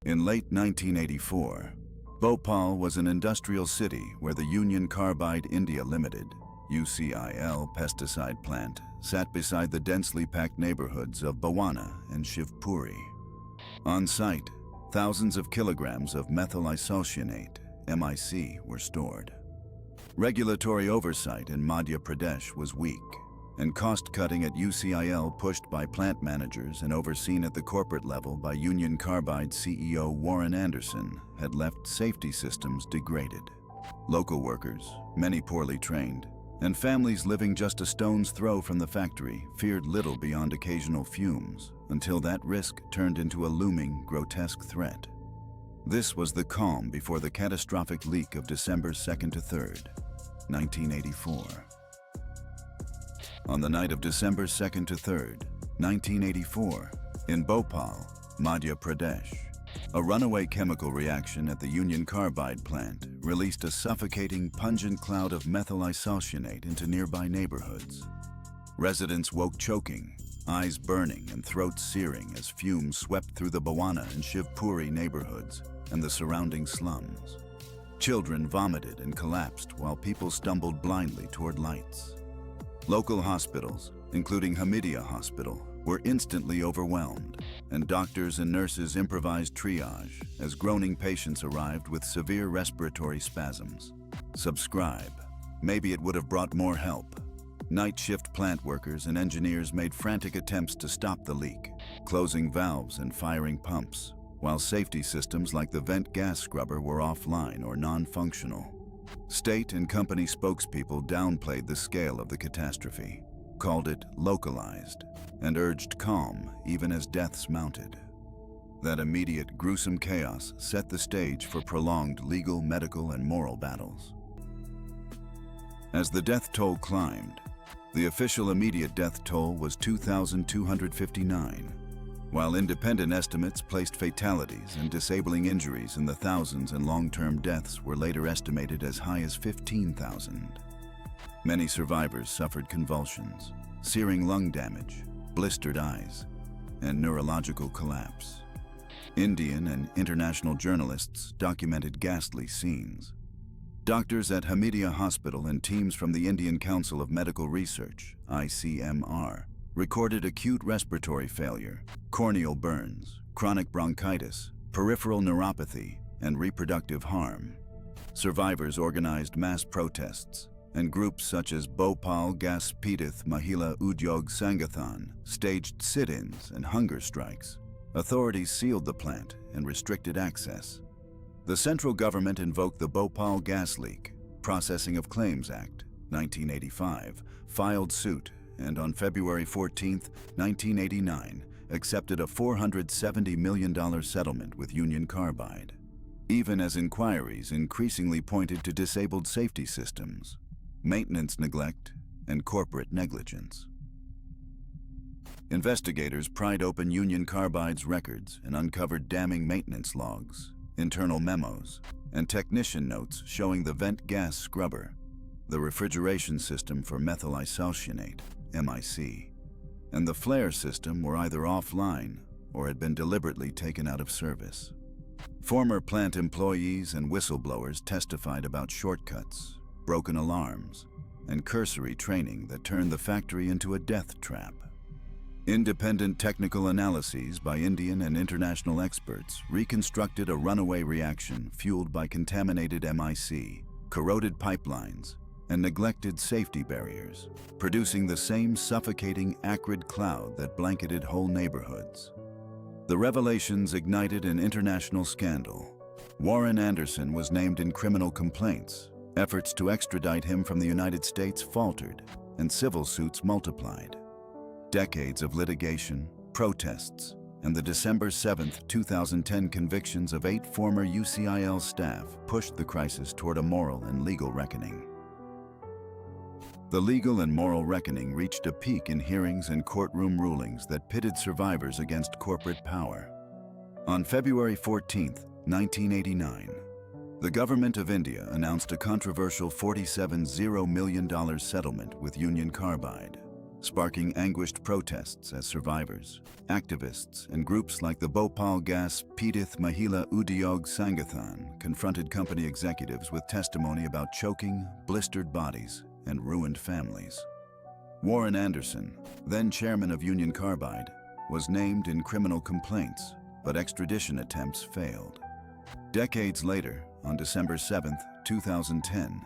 In late 1984, Bhopal was an industrial city where the Union Carbide India Limited (UCIL) pesticide plant sat beside the densely packed neighborhoods of Bawana and Shivpuri. On site, thousands of kilograms of methyl isocyanate (MIC) were stored. Regulatory oversight in Madhya Pradesh was weak, and cost-cutting at UCIL pushed by plant managers and overseen at the corporate level by Union Carbide CEO Warren Anderson had left safety systems degraded. Local workers, many poorly trained, and families living just a stone's throw from the factory feared little beyond occasional fumes until that risk turned into a looming, grotesque threat. This was the calm before the catastrophic leak of December 2nd to 3rd, 1984. On the night of December 2nd to 3rd, 1984, in Bhopal, Madhya Pradesh, a runaway chemical reaction at the Union Carbide plant released a suffocating, pungent cloud of methyl isocyanate into nearby neighborhoods. Residents woke choking, eyes burning and throats searing as fumes swept through the Bawana and Shivpuri neighborhoods and the surrounding slums. Children vomited and collapsed while people stumbled blindly toward lights. Local hospitals, including Hamidia Hospital, were instantly overwhelmed, and doctors and nurses improvised triage as groaning patients arrived with severe respiratory spasms. Subscribe. Maybe it would have brought more help. Night shift plant workers and engineers made frantic attempts to stop the leak, closing valves and firing pumps, while safety systems like the vent gas scrubber were offline or non-functional. State and company spokespeople downplayed the scale of the catastrophe, called it localized, and urged calm even as deaths mounted. That immediate, gruesome chaos set the stage for prolonged legal, medical, and moral battles. As the death toll climbed, the official immediate death toll was 2,259, while independent estimates placed fatalities and disabling injuries in the thousands and long-term deaths were later estimated as high as 15,000. Many survivors suffered convulsions, searing lung damage, blistered eyes, and neurological collapse. Indian and international journalists documented ghastly scenes. Doctors at Hamidia Hospital and teams from the Indian Council of Medical Research, ICMR, recorded acute respiratory failure, corneal burns, chronic bronchitis, peripheral neuropathy, and reproductive harm. Survivors organized mass protests, and groups such as Bhopal Gas Pidith Mahila Udyog Sangathan staged sit-ins and hunger strikes. Authorities sealed the plant and restricted access. The central government invoked the Bhopal Gas Leak Processing of Claims Act, 1985, filed suit, and on February 14, 1989, accepted a $470 million settlement with Union Carbide, even as inquiries increasingly pointed to disabled safety systems, maintenance neglect, and corporate negligence. Investigators pried open Union Carbide's records and uncovered damning maintenance logs, internal memos, and technician notes showing the vent gas scrubber, the refrigeration system for methyl isocyanate, MIC, and the flare system were either offline or had been deliberately taken out of service. Former plant employees and whistleblowers testified about shortcuts, broken alarms, and cursory training that turned the factory into a death trap. Independent technical analyses by Indian and international experts reconstructed a runaway reaction fueled by contaminated MIC, corroded pipelines, and neglected safety barriers, producing the same suffocating, acrid cloud that blanketed whole neighborhoods. The revelations ignited an international scandal. Warren Anderson was named in criminal complaints. Efforts to extradite him from the United States faltered, and civil suits multiplied. Decades of litigation, protests, and the December 7, 2010 convictions of 8 former UCIL staff pushed the crisis toward a moral and legal reckoning. The legal and moral reckoning reached a peak in hearings and courtroom rulings that pitted survivors against corporate power. On February 14, 1989, the government of India announced a controversial $47 million settlement with Union Carbide, sparking anguished protests as survivors, activists, and groups like the Bhopal Gas Pidith Mahila Udyog Sangathan confronted company executives with testimony about choking, blistered bodies, and ruined families. Warren Anderson, then chairman of Union Carbide, was named in criminal complaints, but extradition attempts failed. Decades later, on December 7, 2010,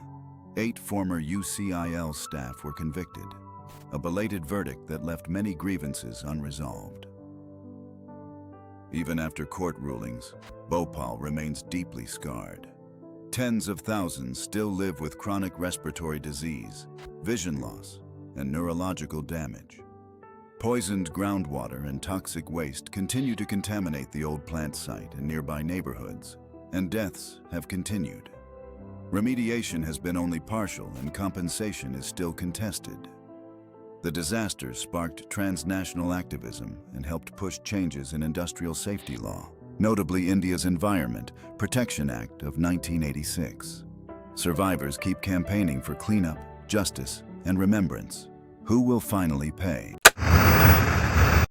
8 former UCIL staff were convicted, a belated verdict that left many grievances unresolved. Even after court rulings, Bhopal remains deeply scarred. Tens of thousands still live with chronic respiratory disease, vision loss, and neurological damage. Poisoned groundwater and toxic waste continue to contaminate the old plant site and nearby neighborhoods, and deaths have continued. Remediation has been only partial and compensation is still contested. The disaster sparked transnational activism and helped push changes in industrial safety law, notably India's Environment Protection Act of 1986. Survivors keep campaigning for cleanup, justice, and remembrance. Who will finally pay?